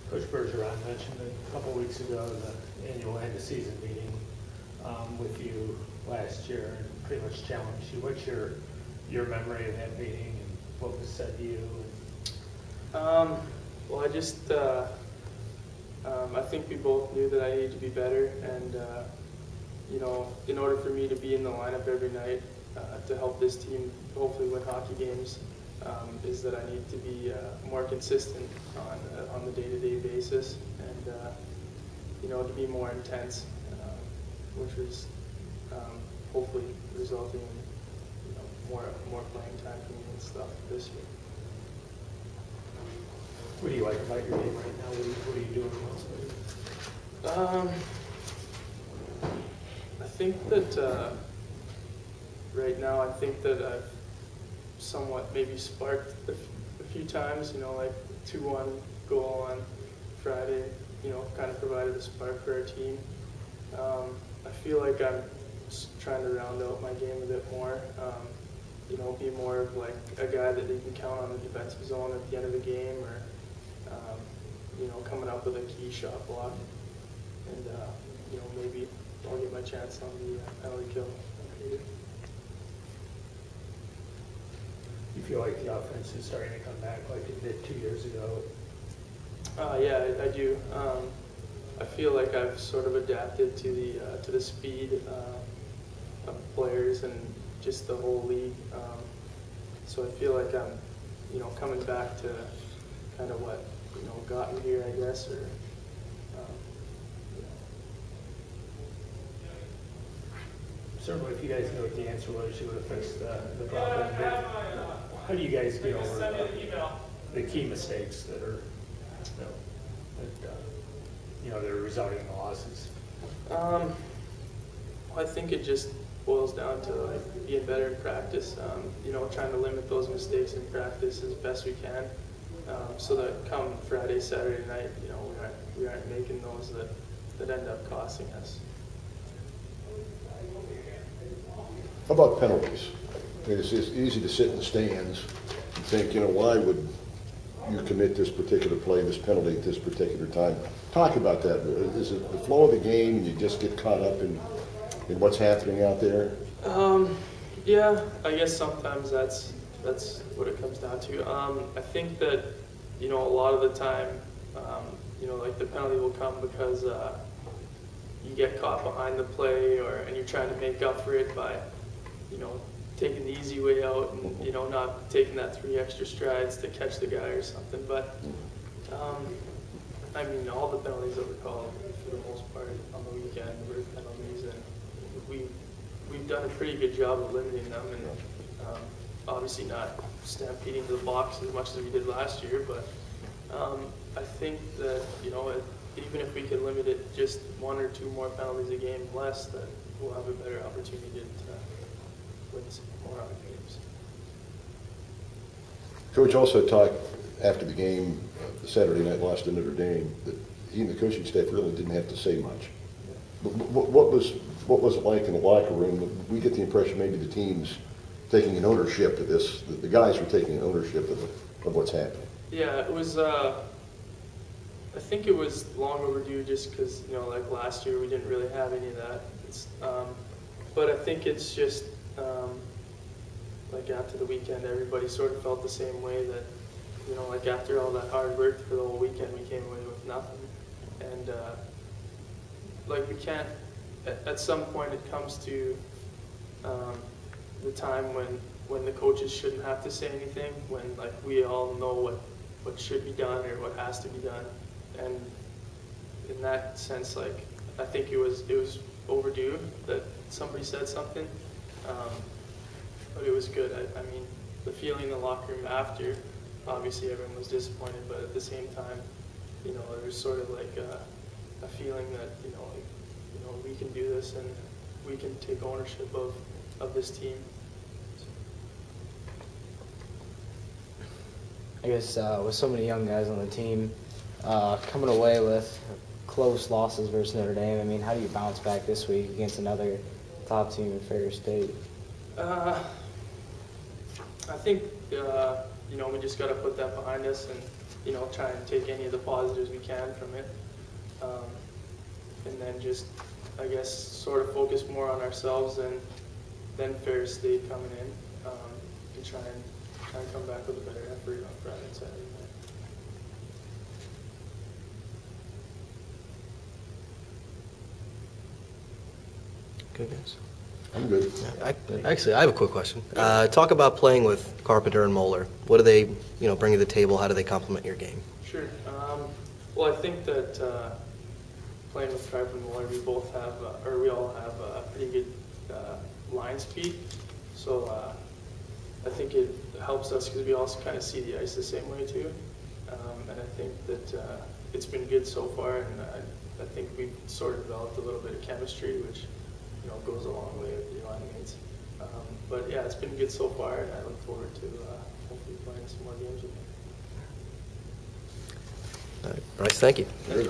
Coach Bergeron mentioned a couple weeks ago the annual end of season meeting with you last year and pretty much challenged you. What's your memory of that meeting and what was said to you? Well, I just I think we both knew that I needed to be better, and you know, in order for me to be in the lineup every night to help this team hopefully win hockey games, is that I need to be more consistent on the day-to-day basis, and you know, to be more intense, which was hopefully resulting in, you know, more playing time for me and stuff this year. What do you like about your game right now? What are you doing most? I think that right now, I think that I've somewhat maybe sparked a few times, you know, like 2-1 goal on Friday, you know, kind of provided a spark for our team. I feel like I'm trying to round out my game a bit more, you know, be more of like a guy that they can count on the defensive zone at the end of the game, or you know, coming up with a key shot block, and you know, maybe I'll get my chance on the penalty kill. You feel like the offense is starting to come back like it did 2 years ago? Yeah, I do. I feel like I've sort of adapted to the speed of players and just the whole league. So I feel like I'm, you know, coming back to kind of what, you know, got me here, I guess, or you know. Certainly, if you guys knew what the answer was, you would have fixed the problem. But how do you guys get over the key mistakes that are, that are resulting in losses? I think it just boils down to like being better in practice. You know, trying to limit those mistakes in practice as best we can, so that come Friday, Saturday night, you know, we aren't making those that end up costing us. How about penalties? I mean, it's easy to sit in the stands and think, you know, why would you commit this particular play, this penalty at this particular time? Talk about that. Is it the flow of the game and you just get caught up in what's happening out there? Yeah, I guess sometimes that's what it comes down to. I think that, you know, a lot of the time, you know, like the penalty will come because you get caught behind the play, and you're trying to make up for it by, you know, taking the easy way out and, you know, not taking that 3 extra strides to catch the guy or something. But I mean, all the penalties that were called for the most part on the weekend were penalties, and we've done a pretty good job of limiting them, and obviously not stampeding to the box as much as we did last year. But I think that, you know, even if we can limit it just 1 or 2 more penalties a game less, that we'll have a better opportunity to win some more hockey games. Coach also talked after the game, the Saturday night loss to Notre Dame, that he and the coaching staff really didn't have to say much. But what was it like in the locker room? We get the impression maybe the team's taking an ownership of this. The guys were taking an ownership of what's happening. Yeah, it was. I think it was long overdue, just because, you know, like last year we didn't really have any of that. But I think it's just like after the weekend, everybody sort of felt the same way, that, you know, like after all that hard work for the whole weekend, we came away with nothing. And like we can't. At some point, it comes to the time when the coaches shouldn't have to say anything, when like we all know what should be done or what has to be done. And in that sense, like, I think it was overdue that somebody said something, but it was good. I mean, the feeling in the locker room after, obviously everyone was disappointed, but at the same time, you know, there was sort of like a feeling that, you know, we can do this and we can take ownership of this team. I guess with so many young guys on the team, coming away with close losses versus Notre Dame, I mean, how do you bounce back this week against another top team in Ferris State? I think, you know, we just got to put that behind us and, you know, try and take any of the positives we can from it. And then just, I guess, sort of focus more on ourselves than Ferris State coming in, and try and come back with a better effort on Friday and Saturday night. Good guys. I'm good. Actually, I have a quick question. Talk about playing with Carpenter and Moeller. What do they, bring to the table? How do they complement your game? Sure. Well, I think that playing with Carpenter and Moeller, we all have a pretty good line speed. So I think it helps us because we also kind of see the ice the same way too. And I think that it's been good so far, and I think we've sort of developed a little bit of chemistry, which goes a long way with your line mates. But yeah, it's been good so far, and I look forward to hopefully playing some more games with them. All right, Bryce, thank you. Good.